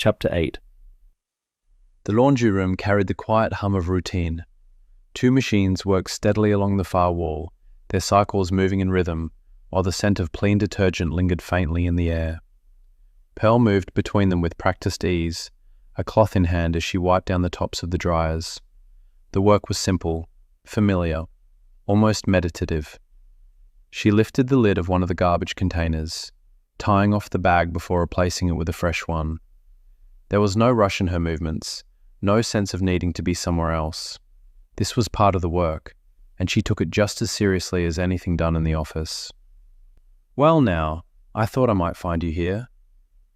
Chapter 8. The laundry room carried the quiet hum of routine. Two machines worked steadily along the far wall, their cycles moving in rhythm, while the scent of clean detergent lingered faintly in the air. Pearl moved between them with practiced ease, a cloth in hand as she wiped down the tops of the dryers. The work was simple, familiar, almost meditative. She lifted the lid of one of the garbage containers, tying off the bag before replacing it with a fresh one. There was no rush in her movements, no sense of needing to be somewhere else. This was part of the work, and she took it just as seriously as anything done in the office. "Well now, I thought I might find you here."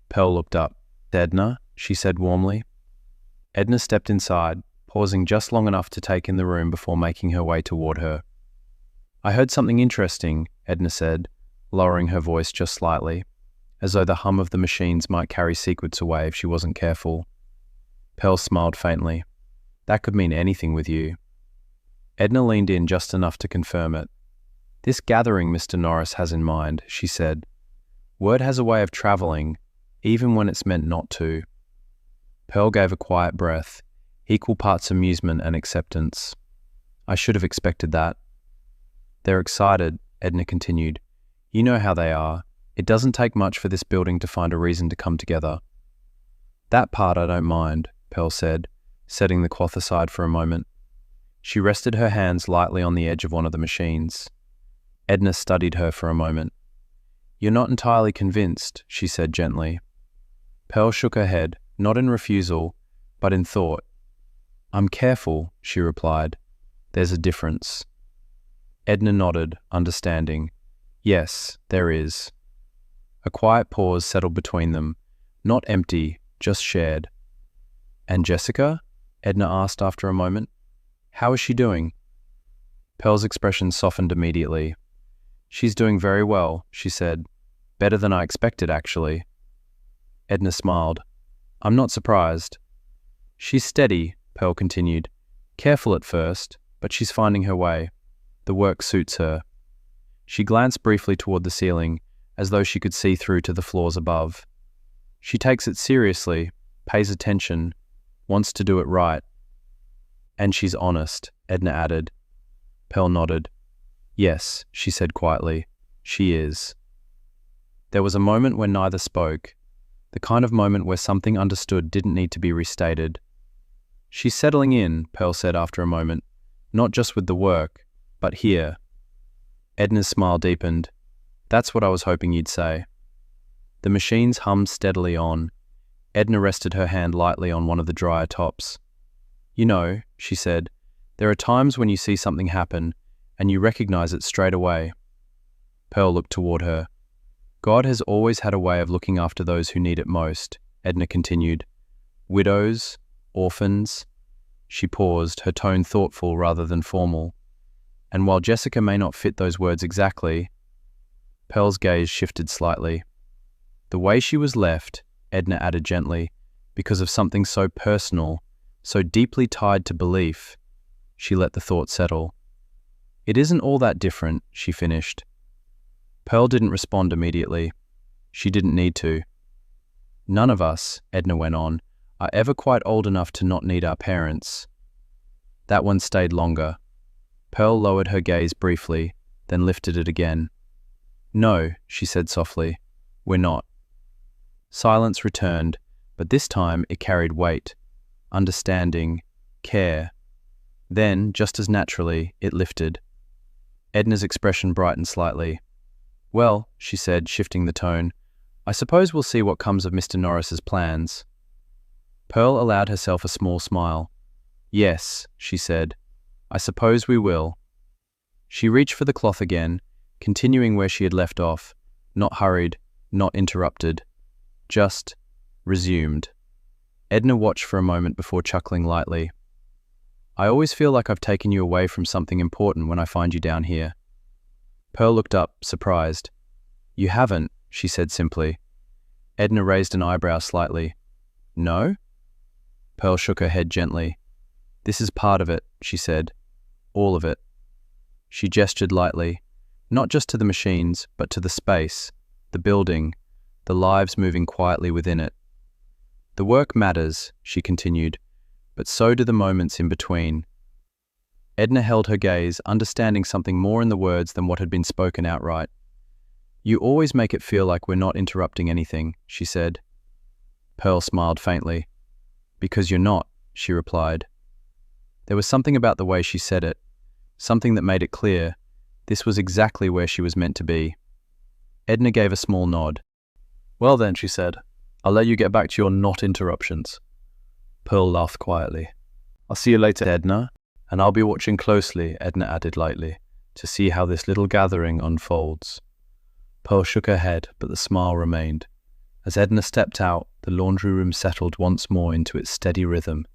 Pearl looked up. "Edna," she said warmly. Edna stepped inside, pausing just long enough to take in the room before making her way toward her. "I heard something interesting," Edna said, lowering her voice just slightly, as though the hum of the machines might carry secrets away if she wasn't careful. Pearl smiled faintly. "That could mean anything with you." Edna leaned in just enough to confirm it. "This gathering Mr. Norris has in mind," she said. "Word has a way of traveling, even when it's meant not to." Pearl gave a quiet breath, equal parts amusement and acceptance. "I should have expected that." "They're excited," Edna continued. "You know how they are. It doesn't take much for this building to find a reason to come together." "That part I don't mind," Pearl said, setting the cloth aside for a moment. She rested her hands lightly on the edge of one of the machines. Edna studied her for a moment. "You're not entirely convinced," she said gently. Pearl shook her head, not in refusal, but in thought. "I'm careful," she replied. "There's a difference." Edna nodded, understanding. "Yes, there is." A quiet pause settled between them, not empty, just shared. "And Jessica?" Edna asked after a moment. "How is she doing?" Pearl's expression softened immediately. "She's doing very well," she said. "Better than I expected, actually." Edna smiled. "I'm not surprised." "She's steady," Pearl continued. "Careful at first, but she's finding her way. The work suits her." She glanced briefly toward the ceiling, as though she could see through to the floors above. "She takes it seriously, pays attention, wants to do it right." "And she's honest," Edna added. Pearl nodded. "Yes," she said quietly, "she is." There was a moment when neither spoke, the kind of moment where something understood didn't need to be restated. "She's settling in," Pearl said after a moment, "not just with the work, but here." Edna's smile deepened. "That's what I was hoping you'd say." The machines hummed steadily on. Edna rested her hand lightly on one of the dryer tops. "You know," she said, "there are times when you see something happen, and you recognize it straight away." Pearl looked toward her. "God has always had a way of looking after those who need it most," Edna continued. "Widows, orphans." She paused, her tone thoughtful rather than formal. "And while Jessica may not fit those words exactly," Pearl's gaze shifted slightly. "The way she was left," Edna added gently, "because of something so personal, so deeply tied to belief." She let the thought settle. "It isn't all that different," she finished. Pearl didn't respond immediately. She didn't need to. "None of us," Edna went on, "are ever quite old enough to not need our parents." That one stayed longer. Pearl lowered her gaze briefly, then lifted it again. "No," she said softly, "we're not." Silence returned, but this time it carried weight, understanding, care. Then, just as naturally, it lifted. Edna's expression brightened slightly. "Well," she said, shifting the tone, "I suppose we'll see what comes of Mr. Norris's plans." Pearl allowed herself a small smile. "Yes," she said, "I suppose we will." She reached for the cloth again, continuing where she had left off, not hurried, not interrupted, just resumed. Edna watched for a moment before chuckling lightly. "I always feel like I've taken you away from something important when I find you down here." Pearl looked up, surprised. "You haven't," she said simply. Edna raised an eyebrow slightly. "No?" Pearl shook her head gently. "This is part of it," she said. "All of it." She gestured lightly, not just to the machines, but to the space, the building, the lives moving quietly within it. The work matters, she continued, but so do the moments in between. Edna held her gaze, understanding something more in the words than what had been spoken outright. You always make it feel like we're not interrupting anything, she said. Pearl smiled faintly. Because you're not, she replied. There was something about the way she said it, something that made it clear this was exactly where she was meant to be. Edna gave a small nod. Well then, she said, I'll let you get back to your not interruptions. Pearl laughed quietly. I'll see you later, Edna, and I'll be watching closely, Edna added lightly, to see how this little gathering unfolds. Pearl shook her head, but the smile remained. As Edna stepped out, the laundry room settled once more into its steady rhythm.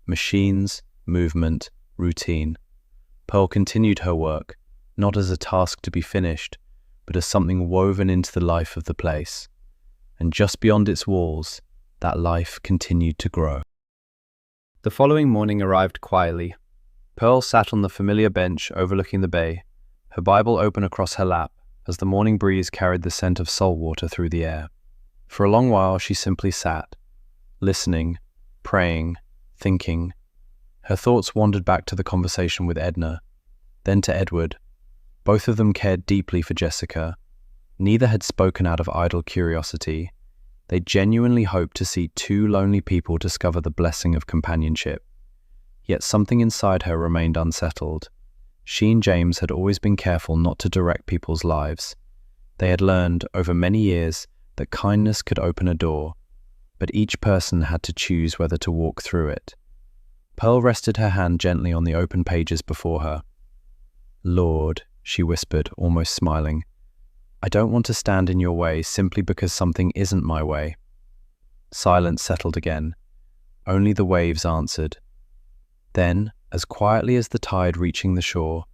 Machines, movement, routine. Pearl continued her work, not as a task to be finished, but as something woven into the life of the place. And just beyond its walls, that life continued to grow. The following morning arrived quietly. Pearl sat on the familiar bench overlooking the bay, her Bible open across her lap, as the morning breeze carried the scent of salt water through the air. For a long while she simply sat, listening, praying, thinking. Her thoughts wandered back to the conversation with Edna, then to Edward. Both of them cared deeply for Jessica. Neither had spoken out of idle curiosity. They genuinely hoped to see two lonely people discover the blessing of companionship. Yet something inside her remained unsettled. She and James had always been careful not to direct people's lives. They had learned, over many years, that kindness could open a door, but each person had to choose whether to walk through it. Pearl rested her hand gently on the open pages before her. Lord, she whispered, almost smiling, I don't want to stand in your way simply because something isn't my way. Silence settled again. Only the waves answered. Then, as quietly as the tide reaching the shore,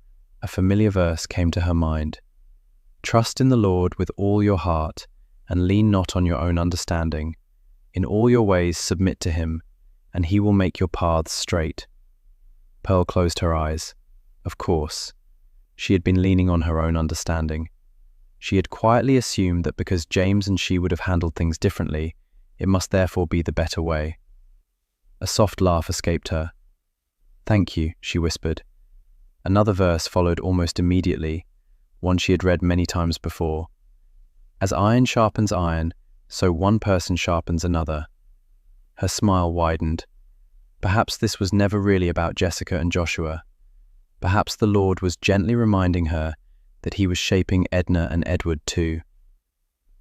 a familiar verse came to her mind. Trust in the Lord with all your heart, and lean not on your own understanding. In all your ways submit to him, and he will make your paths straight. Pearl closed her eyes. Of course, she had been leaning on her own understanding. She had quietly assumed that because James and she would have handled things differently, it must therefore be the better way. A soft laugh escaped her. Thank you, she whispered. Another verse followed almost immediately, one she had read many times before. As iron sharpens iron, so one person sharpens another. Her smile widened. Perhaps this was never really about Jessica and Joshua. Perhaps the Lord was gently reminding her that he was shaping Edna and Edward too.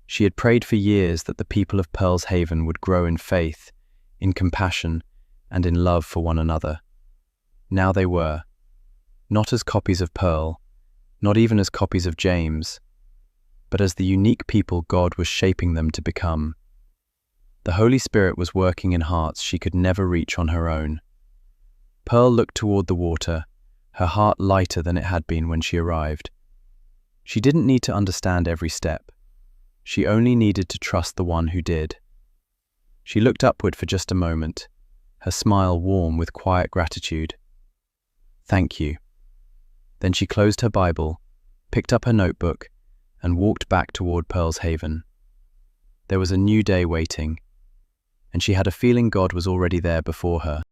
She had prayed for years that the people of Pearl's Haven would grow in faith, in compassion, and in love for one another. Now they were. Not as copies of Pearl, not even as copies of James, but as the unique people God was shaping them to become. The Holy Spirit was working in hearts she could never reach on her own. Pearl looked toward the water, her heart lighter than it had been when she arrived. She didn't need to understand every step. She only needed to trust the one who did. She looked upward for just a moment, her smile warm with quiet gratitude. Thank you. Then she closed her Bible, picked up her notebook, and walked back toward Pearl's Haven. There was a new day waiting, and she had a feeling God was already there before her.